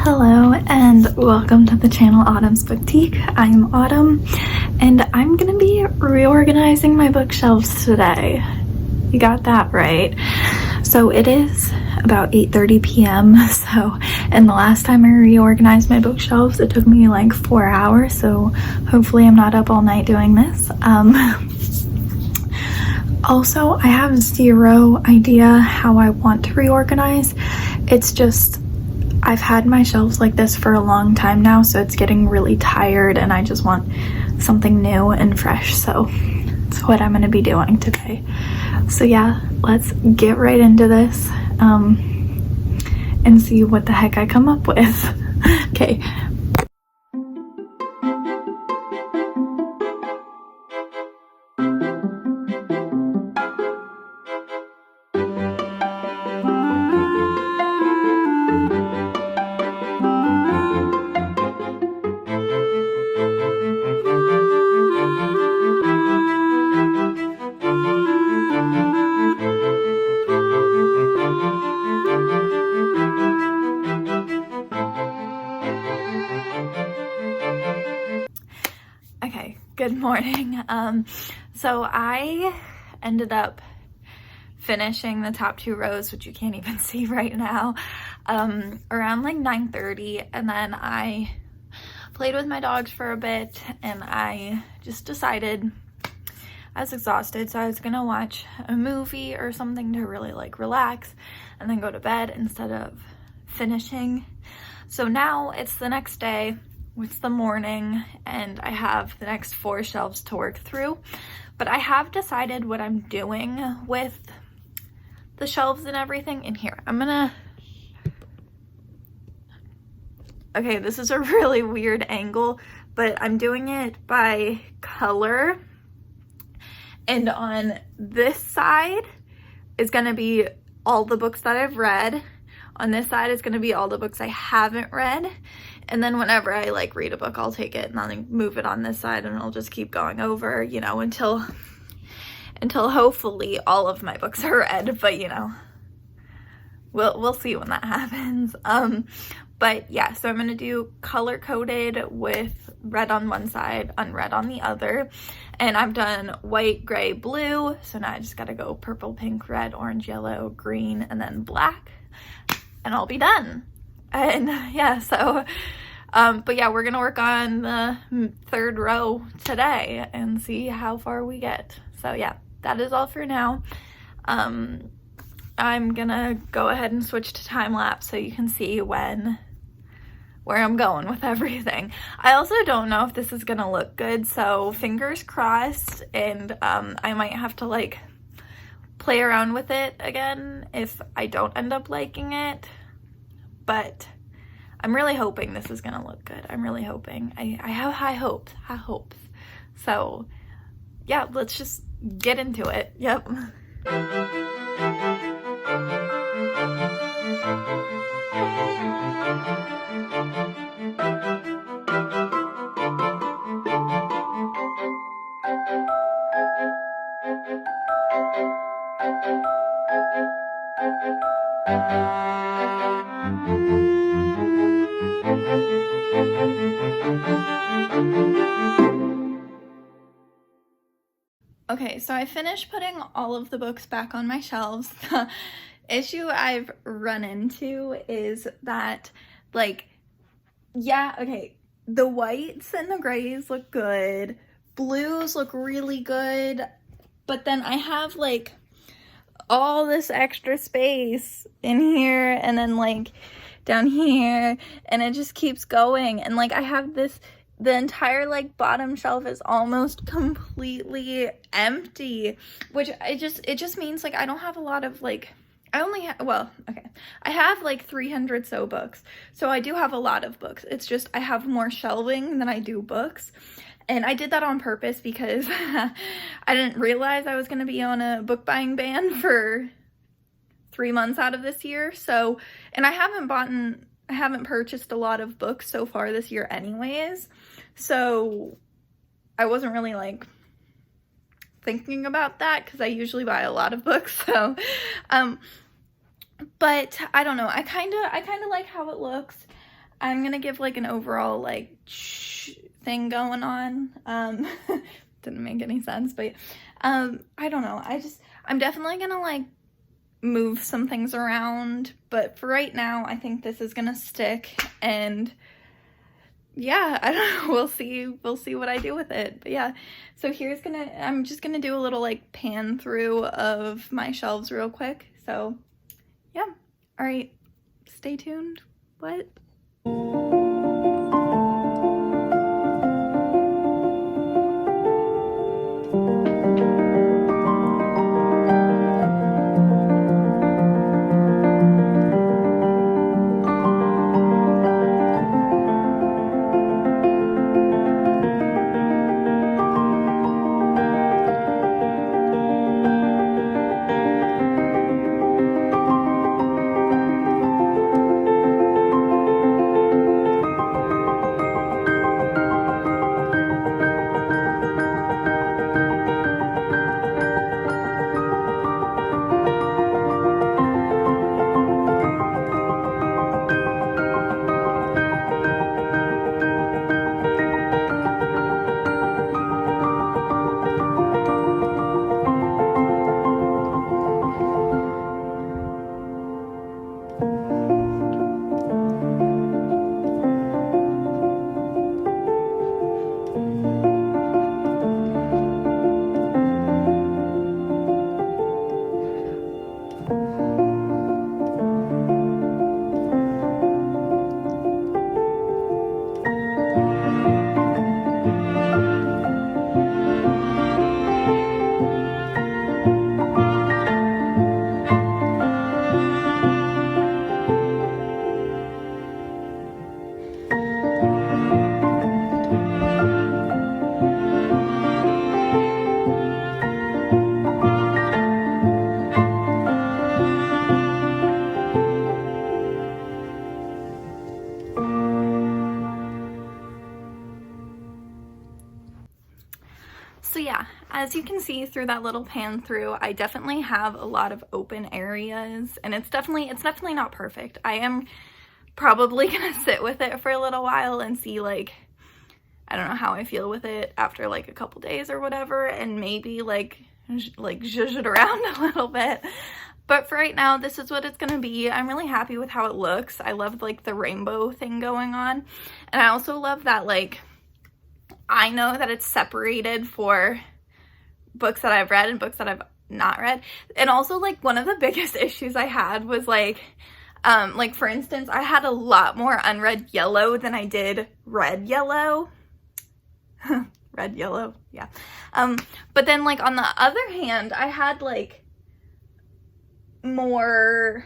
Hello and welcome to the channel Autumn's Boutique. I'm Autumn and I'm gonna be reorganizing my bookshelves today. You got that right. So it is about 8:30 p.m. And the last time I reorganized my bookshelves it took me like 4 hours, so hopefully I'm not up all night doing this. Also, I have zero idea how I want to reorganize. It's just I've had my shelves like this for a long time now, so it's getting really tired and I just want something new and fresh. So that's what I'm gonna be doing today. So yeah, let's get right into this and see what the heck I come up with. Okay. Okay, good morning. So I ended up finishing the top 2 rows, which you can't even see right now, around like 9:30, and then I played with my dogs for a bit and I just decided I was exhausted, so I was gonna watch a movie or something to really like relax and then go to bed instead of finishing. So now it's the next day. It's the morning and I have the next 4 shelves to work through, but I have decided what I'm doing with the shelves and everything in here. Okay, this is a really weird angle, but I'm doing it by color, and on this side is gonna be all the books that I've read. On this side is gonna be all the books I haven't read. And then whenever I like read a book, I'll take it and I'll move it on this side and I'll just keep going over, you know, until hopefully all of my books are read, but you know, we'll see when that happens. But yeah, so I'm gonna do color coded with red on one side, unread on the other. And I've done white, gray, blue. So now I just gotta go purple, pink, red, orange, yellow, green, and then black, and I'll be done. And yeah, so, but yeah, we're gonna work on the 3rd row today and see how far we get. So yeah, that is all for now. I'm gonna go ahead and switch to time lapse so you can see where I'm going with everything. I also don't know if this is gonna look good, so fingers crossed, and I might have to like play around with it again if I don't end up liking it. But I'm really hoping this is gonna look good. I'm really hoping. I have high hopes. So yeah, let's just get into it. Yep. Okay, so I finished putting all of the books back on my shelves. The issue I've run into is that, like, yeah, okay, the whites and the grays look good, blues look really good, but then I have, like, all this extra space in here and then, like, down here, and it just keeps going, and, like, I have this, the entire like bottom shelf is almost completely empty, which it just means like I don't have a lot of like, I only have, well, okay, I have like 300 so books, so I do have a lot of books. It's just I have more shelving than I do books, and I did that on purpose because I didn't realize I was going to be on a book buying ban for 3 months out of this year. So, and I haven't purchased a lot of books so far this year anyways, so I wasn't really like thinking about that because I usually buy a lot of books. So but I don't know, I kind of like how it looks. I'm gonna give like an overall like thing going on. Didn't make any sense, but I don't know. I'm definitely gonna like move some things around, but for right now, I think this is gonna stick, and yeah, I don't know, we'll see what I do with it. But yeah, so I'm just gonna do a little like pan through of my shelves real quick. So yeah, all right, stay tuned. What? So yeah, as you can see through that little pan through, I definitely have a lot of open areas, and it's definitely not perfect. I am probably gonna sit with it for a little while and see, like, I don't know how I feel with it after like a couple days or whatever, and maybe like zhuzh it around a little bit. But for right now, this is what it's gonna be. I'm really happy with how it looks. I love like the rainbow thing going on, and I also love that like I know that it's separated for books that I've read and books that I've not read. And also, like, one of the biggest issues I had was like for instance, I had a lot more unread yellow than I did red yellow. Red yellow, yeah. But then like on the other hand, I had like more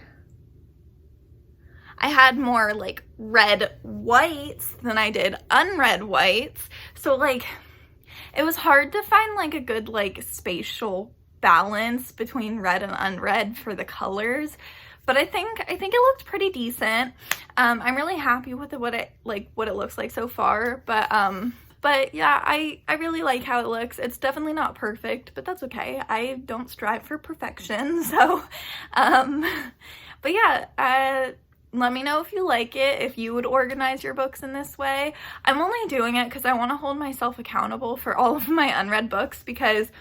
like red whites than I did unread whites. So like it was hard to find like a good like spatial balance between red and unread for the colors. But I think it looked pretty decent. I'm really happy with what it looks like so far. But yeah, I really like how it looks. It's definitely not perfect, but that's okay. I don't strive for perfection. So but yeah, let me know if you like it, if you would organize your books in this way. I'm only doing it because I want to hold myself accountable for all of my unread books, because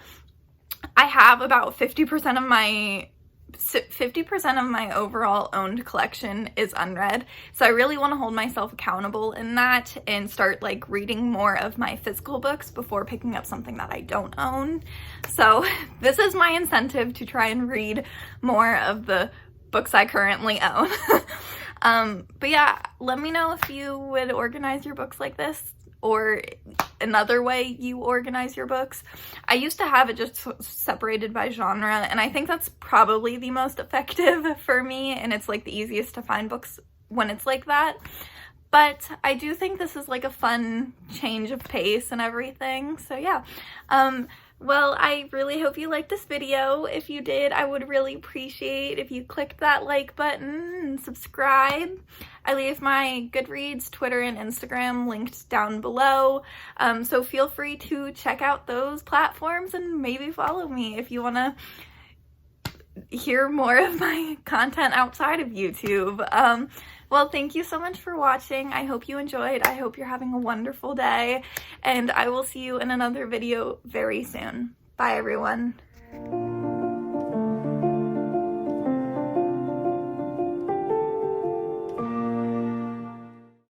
I have about 50% of my overall owned collection is unread. So I really want to hold myself accountable in that and start like reading more of my physical books before picking up something that I don't own. So this is my incentive to try and read more of the books I currently own. But yeah, let me know if you would organize your books like this, or another way you organize your books. I used to have it just separated by genre, and I think that's probably the most effective for me, and it's like the easiest to find books when it's like that. But I do think this is like a fun change of pace and everything. So yeah, well, I really hope you liked this video. If you did, I would really appreciate if you clicked that like button and subscribe. I leave my Goodreads, Twitter, and Instagram linked down below. So feel free to check out those platforms and maybe follow me if you want to hear more of my content outside of YouTube. Well, thank you so much for watching. I hope you enjoyed. I hope you're having a wonderful day, and I will see you in another video very soon. Bye, everyone.